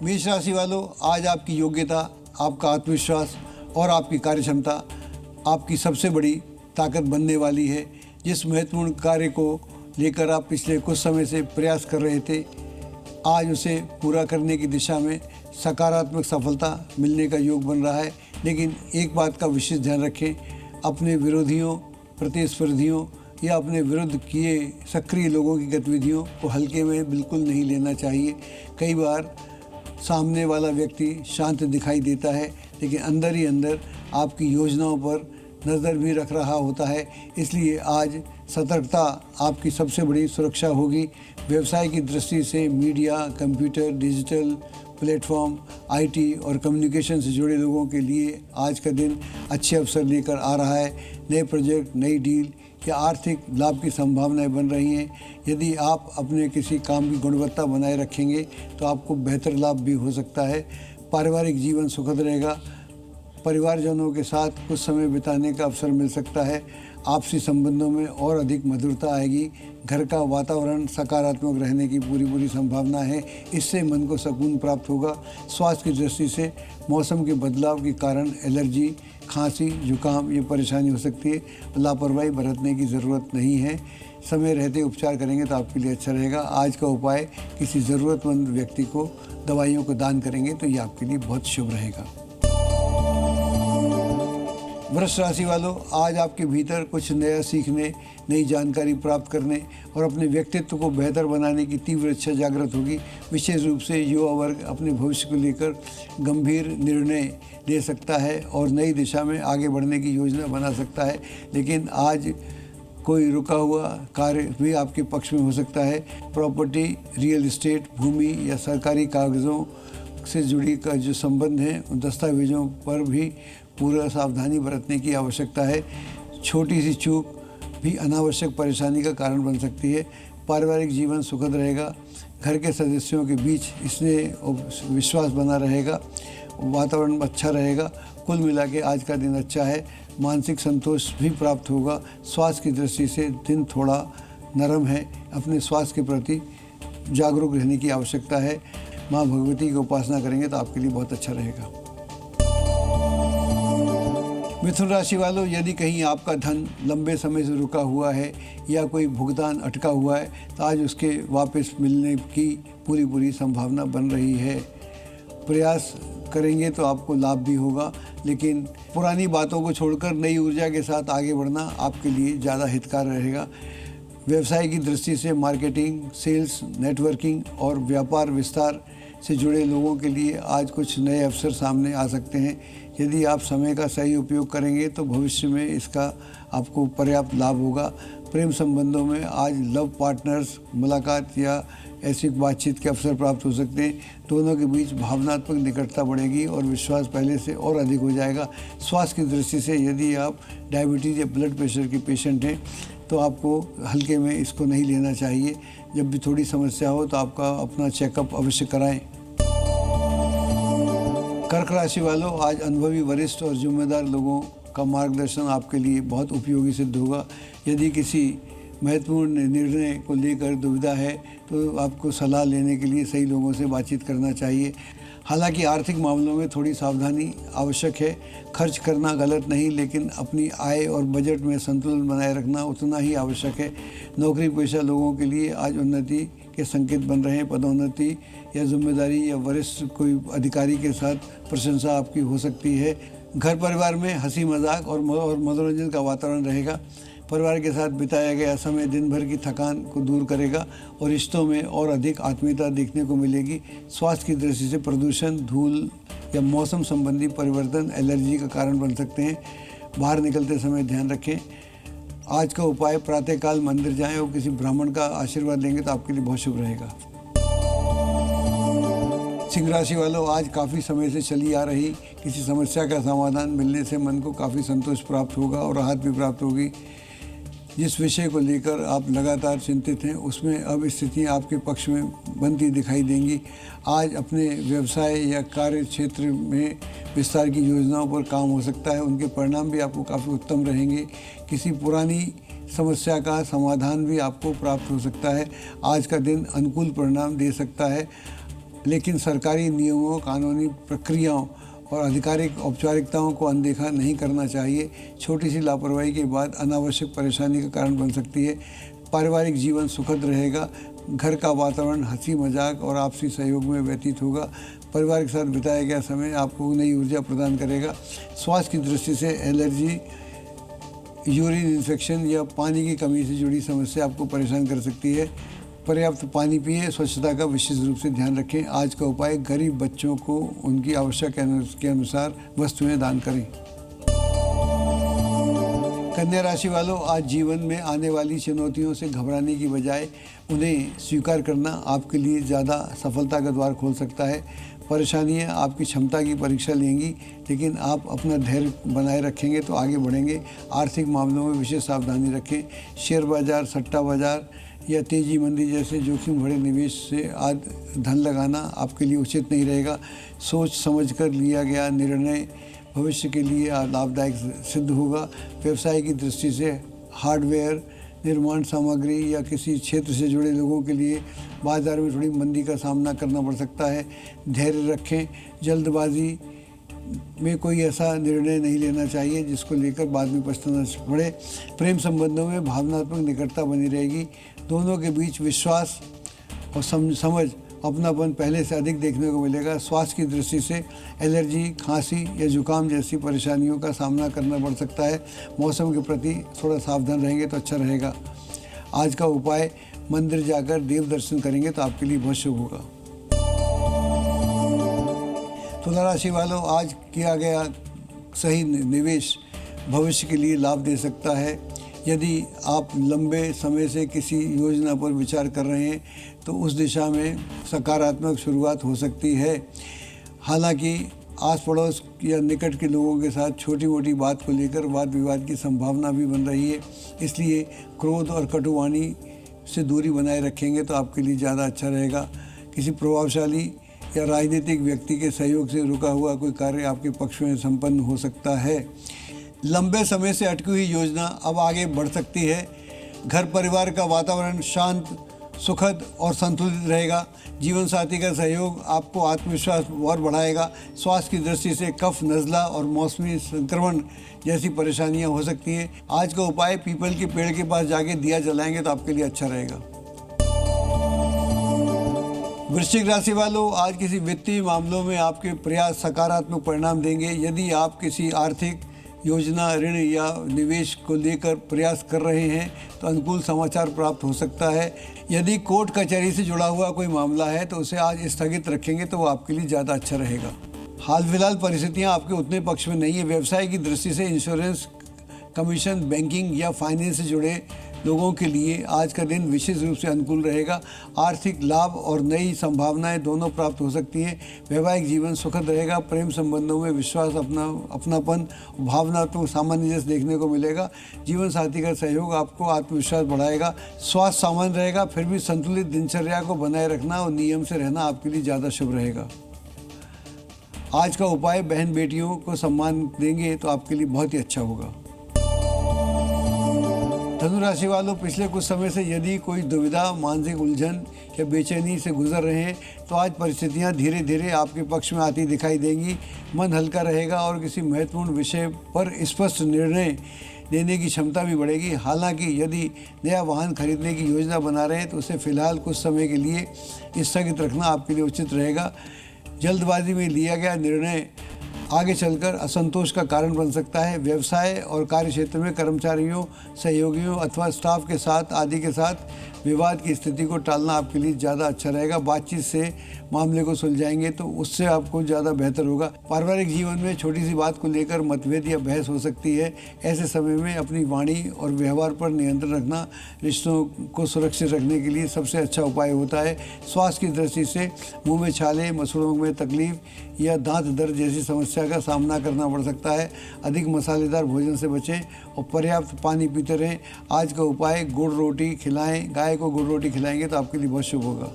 मेष राशि वालों, आज आपकी योग्यता, आपका आत्मविश्वास और आपकी कार्यक्षमता आपकी सबसे बड़ी ताकत बनने वाली है। जिस महत्वपूर्ण कार्य को लेकर आप पिछले कुछ समय से प्रयास कर रहे थे, आज उसे पूरा करने की दिशा में सकारात्मक सफलता मिलने का योग बन रहा है। लेकिन एक बात का विशेष ध्यान रखें, अपने विरोधियों, प्रतिस्पर्धियों या अपने विरुद्ध किए सक्रिय लोगों की गतिविधियों को हल्के में बिल्कुल नहीं लेना चाहिए। कई बार सामने वाला व्यक्ति शांत दिखाई देता है, लेकिन अंदर ही अंदर आपकी योजनाओं पर नज़र भी रख रहा होता है। इसलिए आज सतर्कता आपकी सबसे बड़ी सुरक्षा होगी। व्यवसाय की दृष्टि से media, computer, digital platform, IT और कम्युनिकेशन से जुड़े लोगों के लिए आज का दिन अच्छे अवसर लेकर आ रहा है। नए प्रोजेक्ट, नई डील या आर्थिक लाभ की संभावनाएं बन रही हैं। यदि आप अपने किसी काम की गुणवत्ता बनाए रखेंगे तो आपको बेहतर लाभ भी हो सकता है। पारिवारिक जीवन सुखद रहेगा। परिवारजनों के साथ कुछ समय बिताने का अवसर मिल सकता है। आपसी संबंधों में और अधिक मधुरता आएगी। घर का वातावरण सकारात्मक रहने की पूरी संभावना है। इससे मन को सुकून प्राप्त होगा। स्वास्थ्य की दृष्टि से मौसम के बदलाव के कारण एलर्जी, खांसी, जुकाम ये परेशानी हो सकती है। लापरवाही बरतने की ज़रूरत नहीं है। समय रहते उपचार करेंगे तो आपके लिए अच्छा रहेगा। आज का उपाय, किसी ज़रूरतमंद व्यक्ति को दवाइयों को दान करेंगे तो ये आपके लिए बहुत शुभ रहेगा। वृष राशि वालों, आज आपके भीतर कुछ नया सीखने, नई जानकारी प्राप्त करने और अपने व्यक्तित्व को बेहतर बनाने की तीव्र इच्छा जागृत होगी। विशेष रूप से युवा वर्ग अपने भविष्य को लेकर गंभीर निर्णय ले सकता है और नई दिशा में आगे बढ़ने की योजना बना सकता है। लेकिन आज कोई रुका हुआ कार्य भी आपके पक्ष में हो सकता है। प्रॉपर्टी, रियल इस्टेट, भूमि या सरकारी कागज़ों से जुड़ी का जो संबंध है, उन दस्तावेजों पर भी पूरा सावधानी बरतने की आवश्यकता है। छोटी सी चूक भी अनावश्यक परेशानी का कारण बन सकती है। पारिवारिक जीवन सुखद रहेगा। घर के सदस्यों के बीच स्नेह और विश्वास बना रहेगा। वातावरण अच्छा रहेगा। कुल मिला के आज का दिन अच्छा है। मानसिक संतोष भी प्राप्त होगा। स्वास्थ्य की दृष्टि से दिन थोड़ा नरम है। अपने स्वास्थ्य के प्रति जागरूक रहने की आवश्यकता है। माँ भगवती की उपासना करेंगे तो आपके लिए बहुत अच्छा रहेगा। मिथुन राशि वालों, यदि कहीं आपका धन लंबे समय से रुका हुआ है या कोई भुगतान अटका हुआ है तो आज उसके वापस मिलने की पूरी संभावना बन रही है। प्रयास करेंगे तो आपको लाभ भी होगा, लेकिन पुरानी बातों को छोड़कर नई ऊर्जा के साथ आगे बढ़ना आपके लिए ज़्यादा हितकार रहेगा। व्यवसाय की दृष्टि से मार्केटिंग, सेल्स, नेटवर्किंग और व्यापार विस्तार से जुड़े लोगों के लिए आज कुछ नए अवसर सामने आ सकते हैं। यदि आप समय का सही उपयोग करेंगे तो भविष्य में इसका आपको पर्याप्त लाभ होगा। प्रेम संबंधों में आज लव पार्टनर्स मुलाकात या ऐसी बातचीत के अवसर प्राप्त हो सकते हैं। दोनों के बीच भावनात्मक निकटता बढ़ेगी और विश्वास पहले से और अधिक हो जाएगा। स्वास्थ्य की दृष्टि से यदि आप डायबिटीज़ या ब्लड प्रेशर के पेशेंट हैं तो आपको हल्के में इसको नहीं लेना चाहिए। जब भी थोड़ी समस्या हो तो आपका अपना चेकअप अवश्य कराएं। कर्क राशि वालों, आज अनुभवी, वरिष्ठ और जिम्मेदार लोगों का मार्गदर्शन आपके लिए बहुत उपयोगी सिद्ध होगा। यदि किसी महत्वपूर्ण निर्णय को लेकर दुविधा है तो आपको सलाह लेने के लिए सही लोगों से बातचीत करना चाहिए। हालांकि आर्थिक मामलों में थोड़ी सावधानी आवश्यक है। खर्च करना गलत नहीं, लेकिन अपनी आय और बजट में संतुलन बनाए रखना उतना ही आवश्यक है। नौकरी पेशा लोगों के लिए आज उन्नति के संकेत बन रहे हैं। पदोन्नति या जिम्मेदारी या वरिष्ठ कोई अधिकारी के साथ प्रशंसा आपकी हो सकती है। घर परिवार में हंसी मजाक और मनोरंजन का वातावरण रहेगा। परिवार के साथ बिताया गया समय दिन भर की थकान को दूर करेगा और रिश्तों में और अधिक आत्मीयता देखने को मिलेगी। स्वास्थ्य की दृष्टि से प्रदूषण, धूल या मौसम संबंधी परिवर्तन एलर्जी का कारण बन सकते हैं। बाहर निकलते समय ध्यान रखें। आज का उपाय, प्रातःकाल मंदिर जाएं और किसी ब्राह्मण का आशीर्वाद लेंगे तो आपके लिए बहुत शुभ रहेगा। सिंह राशि वालों, आज काफ़ी समय से चली आ रही किसी समस्या का समाधान मिलने से मन को काफ़ी संतोष प्राप्त होगा और राहत भी प्राप्त होगी। जिस विषय को लेकर आप लगातार चिंतित हैं उसमें अब स्थितियाँ आपके पक्ष में बनती दिखाई देंगी। आज अपने व्यवसाय या कार्य क्षेत्र में विस्तार की योजनाओं पर काम हो सकता है। उनके परिणाम भी आपको काफ़ी उत्तम रहेंगे। किसी पुरानी समस्या का समाधान भी आपको प्राप्त हो सकता है। आज का दिन अनुकूल परिणाम दे सकता है। लेकिन सरकारी नियमों, कानूनी प्रक्रियाओं और आधिकारिक औपचारिकताओं को अनदेखा नहीं करना चाहिए। छोटी सी लापरवाही के बाद अनावश्यक परेशानी का कारण बन सकती है। पारिवारिक जीवन सुखद रहेगा। घर का वातावरण हंसी मजाक और आपसी सहयोग में व्यतीत होगा। परिवार के साथ बिताया गया समय आपको नई ऊर्जा प्रदान करेगा। स्वास्थ्य की दृष्टि से एलर्जी, यूरिन इन्फेक्शन या पानी की कमी से जुड़ी समस्या आपको परेशान कर सकती है। पर्याप्त पानी पिए, स्वच्छता का विशेष रूप से ध्यान रखें। आज का उपाय, गरीब बच्चों को उनकी आवश्यकता के अनुसार वस्तुएं दान करें। कन्या राशि वालों, आज जीवन में आने वाली चुनौतियों से घबराने की बजाय उन्हें स्वीकार करना आपके लिए ज़्यादा सफलता का द्वार खोल सकता है। परेशानियां आपकी क्षमता की परीक्षा लेंगी, लेकिन आप अपना धैर्य बनाए रखेंगे तो आगे बढ़ेंगे। आर्थिक मामलों में विशेष सावधानी रखें। शेयर बाजार, सट्टा बाजार या तेजी मंदी जैसे जोखिम भरे निवेश से आज धन लगाना आपके लिए उचित नहीं रहेगा। सोच समझकर लिया गया निर्णय भविष्य के लिए लाभदायक सिद्ध होगा। व्यवसाय की दृष्टि से हार्डवेयर, निर्माण सामग्री या किसी क्षेत्र से जुड़े लोगों के लिए बाजार में थोड़ी मंदी का सामना करना पड़ सकता है। धैर्य रखें। जल्दबाजी में कोई ऐसा निर्णय नहीं लेना चाहिए जिसको लेकर बाद में पछताना पड़े। प्रेम संबंधों में भावनात्मक निकटता बनी रहेगी। दोनों के बीच विश्वास और समझ, अपनापन पहले से अधिक देखने को मिलेगा। स्वास्थ्य की दृष्टि से एलर्जी, खांसी या जुकाम जैसी परेशानियों का सामना करना पड़ सकता है। मौसम के प्रति थोड़ा सावधान रहेंगे तो अच्छा रहेगा। आज का उपाय, मंदिर जाकर देव दर्शन करेंगे तो आपके लिए बहुत शुभ होगा। तुला राशि वालों, आज किया गया सही निवेश भविष्य के लिए लाभ दे सकता है। यदि आप लंबे समय से किसी योजना पर विचार कर रहे हैं तो उस दिशा में सकारात्मक शुरुआत हो सकती है। हालांकि आस पड़ोस या निकट के लोगों के साथ छोटी मोटी बात को लेकर वाद विवाद की संभावना भी बन रही है, इसलिए क्रोध और कटुवाणी से दूरी बनाए रखेंगे तो आपके लिए ज़्यादा अच्छा रहेगा। किसी प्रभावशाली या राजनीतिक व्यक्ति के सहयोग से रुका हुआ कोई कार्य आपके पक्ष में संपन्न हो सकता है। लंबे समय से अटकी हुई योजना अब आगे बढ़ सकती है। घर परिवार का वातावरण शांत, सुखद और संतुलित रहेगा। जीवन साथी का सहयोग आपको आत्मविश्वास और बढ़ाएगा। स्वास्थ्य की दृष्टि से कफ, नज़ला और मौसमी संक्रमण जैसी परेशानियां हो सकती हैं। आज का उपाय, पीपल के पेड़ के पास जाके दिया जलाएंगे तो आपके लिए अच्छा रहेगा। वृश्चिक राशि वालों, आज किसी वित्तीय मामलों में आपके प्रयास सकारात्मक परिणाम देंगे। यदि आप किसी आर्थिक योजना, ऋण या निवेश को लेकर प्रयास कर रहे हैं तो अनुकूल समाचार प्राप्त हो सकता है। यदि कोर्ट कचहरी से जुड़ा हुआ कोई मामला है तो उसे आज स्थगित रखेंगे तो वो आपके लिए ज़्यादा अच्छा रहेगा। हाल फिलहाल परिस्थितियां आपके उतने पक्ष में नहीं है। व्यवसाय की दृष्टि से इंश्योरेंस, कमीशन, बैंकिंग या फाइनेंस से जुड़े लोगों के लिए आज का दिन विशेष रूप से अनुकूल रहेगा। आर्थिक लाभ और नई संभावनाएं दोनों प्राप्त हो सकती हैं। वैवाहिक जीवन सुखद रहेगा। प्रेम संबंधों में विश्वास, अपनापन, भावनात्मक सामंजस्य देखने को मिलेगा। जीवन साथी का सहयोग आपको आत्मविश्वास बढ़ाएगा। स्वास्थ्य सामान्य रहेगा, फिर भी संतुलित दिनचर्या को बनाए रखना और नियम से रहना आपके लिए ज़्यादा शुभ रहेगा। आज का उपाय, बहन बेटियों को सम्मान देंगे तो आपके लिए बहुत ही अच्छा होगा। धनु राशि वालों, पिछले कुछ समय से यदि कोई दुविधा, मानसिक उलझन या बेचैनी से गुजर रहे हैं तो आज परिस्थितियां धीरे धीरे आपके पक्ष में आती दिखाई देंगी। मन हल्का रहेगा और किसी महत्वपूर्ण विषय पर स्पष्ट निर्णय लेने की क्षमता भी बढ़ेगी। हालांकि यदि नया वाहन खरीदने की योजना बना रहे हैं तो उसे फिलहाल कुछ समय के लिए स्थगित रखना आपके लिए उचित रहेगा। जल्दबाजी में लिया गया निर्णय आगे चलकर असंतोष का कारण बन सकता है। व्यवसाय और कार्य क्षेत्र में कर्मचारियों, सहयोगियों अथवा स्टाफ के साथ आदि के साथ विवाद की स्थिति को टालना आपके लिए ज़्यादा अच्छा रहेगा। बातचीत से मामले को सुलझाएंगे तो उससे आपको ज़्यादा बेहतर होगा। पारिवारिक जीवन में छोटी सी बात को लेकर मतभेद या बहस हो सकती है। ऐसे समय में अपनी वाणी और व्यवहार पर नियंत्रण रखना रिश्तों को सुरक्षित रखने के लिए सबसे अच्छा उपाय होता है। स्वास्थ्य की दृष्टि से मुंह में छाले, मसूड़ों में तकलीफ या दांत दर्द जैसी समस्या का सामना करना पड़ सकता है। अधिक मसालेदार भोजन से बचें और पर्याप्त पानी पीते रहें। आज का उपाय, गुड़ रोटी खिलाएं। गाय को गुड़ रोटी खिलाएंगे तो आपके लिए बहुत शुभ होगा।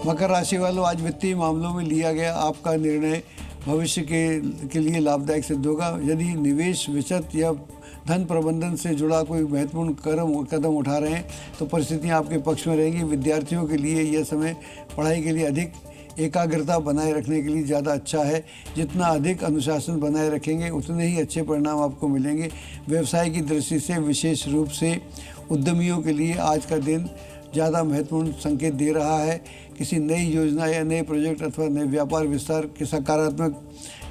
मकर राशि वालों, आज वित्तीय मामलों में लिया गया आपका निर्णय भविष्य के लिए लाभदायक सिद्ध होगा। यदि निवेश, बचत या धन प्रबंधन से जुड़ा कोई महत्वपूर्ण कदम उठा रहे हैं तो परिस्थितियां आपके पक्ष में रहेंगी। विद्यार्थियों के लिए यह समय पढ़ाई के लिए अधिक एकाग्रता बनाए रखने के लिए ज़्यादा अच्छा है। जितना अधिक अनुशासन बनाए रखेंगे उतने ही अच्छे परिणाम आपको मिलेंगे। व्यवसाय की दृष्टि से विशेष रूप से उद्यमियों के लिए आज का दिन ज़्यादा महत्वपूर्ण संकेत दे रहा है। किसी नई योजना या नए प्रोजेक्ट अथवा नए व्यापार विस्तार के सकारात्मक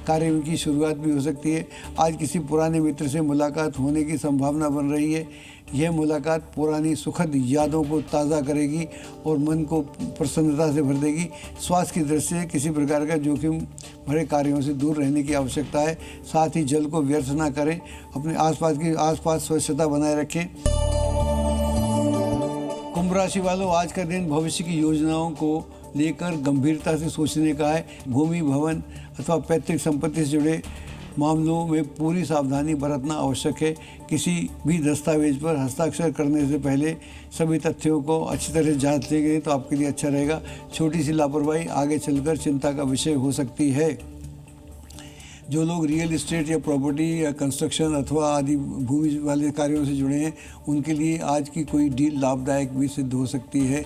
कार्य की शुरुआत भी हो सकती है। आज किसी पुराने मित्र से मुलाकात होने की संभावना बन रही है। यह मुलाकात पुरानी सुखद यादों को ताज़ा करेगी और मन को प्रसन्नता से भर देगी। स्वास्थ्य की दृष्टि से किसी प्रकार का जोखिम भरे कार्यों से दूर रहने की आवश्यकता है। साथ ही जल को व्यर्थ ना करें। अपने आसपास स्वच्छता बनाए रखें। कुंभ राशि वालों, आज का दिन भविष्य की योजनाओं को लेकर गंभीरता से सोचने का है। भूमि, भवन अथवा पैतृक संपत्ति से जुड़े मामलों में पूरी सावधानी बरतना आवश्यक है। किसी भी दस्तावेज पर हस्ताक्षर करने से पहले सभी तथ्यों को अच्छी तरह जांच लेंगे तो आपके लिए अच्छा रहेगा। छोटी सी लापरवाही आगे चलकर चिंता का विषय हो सकती है। जो लोग रियल एस्टेट या प्रॉपर्टी या कंस्ट्रक्शन अथवा आदि भूमि वाले कार्यों से जुड़े हैं उनके लिए आज की कोई डील लाभदायक भी सिद्ध हो सकती है।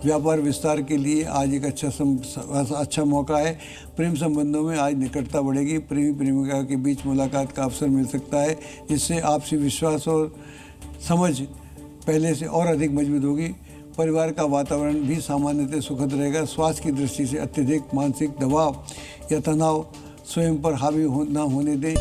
व्यापार विस्तार के लिए आज एक अच्छा मौका है। प्रेम संबंधों में आज निकटता बढ़ेगी। प्रेमी प्रेमिका के बीच मुलाकात का अवसर मिल सकता है जिससे आपसी विश्वास और समझ पहले से और अधिक मजबूत होगी। परिवार का वातावरण भी सामान्यतः सुखद रहेगा। स्वास्थ्य की दृष्टि से अत्यधिक मानसिक दबाव या तनाव स्वयं पर हावी ना होने दें।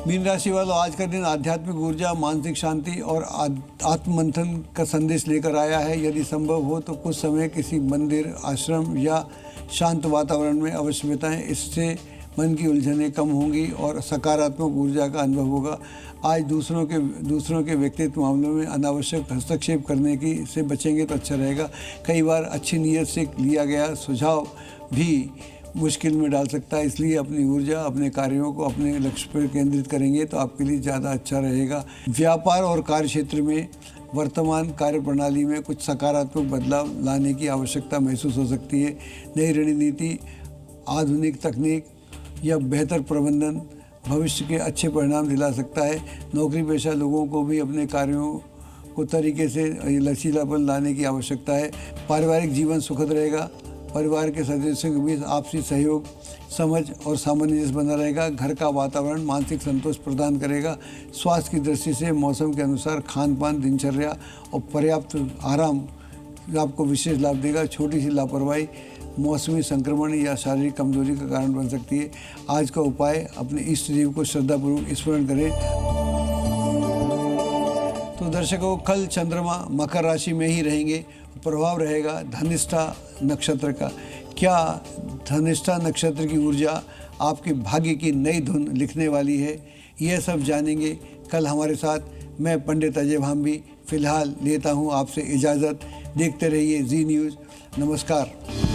मीन राशि वालों, आज का दिन आध्यात्मिक ऊर्जा, मानसिक शांति और आत्ममंथन का संदेश लेकर आया है। यदि संभव हो तो कुछ समय किसी मंदिर, आश्रम या शांत वातावरण में अवश्य बिताएं। इससे मन की उलझनें कम होंगी और सकारात्मक ऊर्जा का अनुभव होगा। आज दूसरों के व्यक्तित्व मामलों में अनावश्यक हस्तक्षेप करने से बचेंगे तो अच्छा रहेगा। कई बार अच्छी नीयत से लिया गया सुझाव भी मुश्किल में डाल सकता है, इसलिए अपनी ऊर्जा अपने कार्यों को अपने लक्ष्य पर केंद्रित करेंगे तो आपके लिए ज़्यादा अच्छा रहेगा। व्यापार और कार्य क्षेत्र में वर्तमान कार्य प्रणाली में कुछ सकारात्मक बदलाव लाने की आवश्यकता महसूस हो सकती है। नई रणनीति, आधुनिक तकनीक या बेहतर प्रबंधन भविष्य के अच्छे परिणाम दिला सकता है। नौकरी पेशा लोगों को भी अपने कार्यों को तरीके से लचीलापन लाने की आवश्यकता है। पारिवारिक जीवन सुखद रहेगा। परिवार के सदस्यों के बीच आपसी सहयोग, समझ और सामंजस्य बना रहेगा। घर का वातावरण मानसिक संतोष प्रदान करेगा। स्वास्थ्य की दृष्टि से मौसम के अनुसार खान पान, दिनचर्या और पर्याप्त आराम आपको विशेष लाभ देगा। छोटी सी लापरवाही मौसमी संक्रमण या शारीरिक कमजोरी का कारण बन सकती है। आज का उपाय, अपने इष्ट देव को श्रद्धापूर्वक स्मरण करें। तो दर्शकों, कल चंद्रमा मकर राशि में ही रहेंगे। प्रभाव रहेगा धनिष्ठा नक्षत्र का। क्या धनिष्ठा नक्षत्र की ऊर्जा आपके भाग्य की नई धुन लिखने वाली है, यह सब जानेंगे कल हमारे साथ। मैं पंडित अजय भांबी फिलहाल लेता हूं आपसे इजाज़त। देखते रहिए जी न्यूज़। नमस्कार।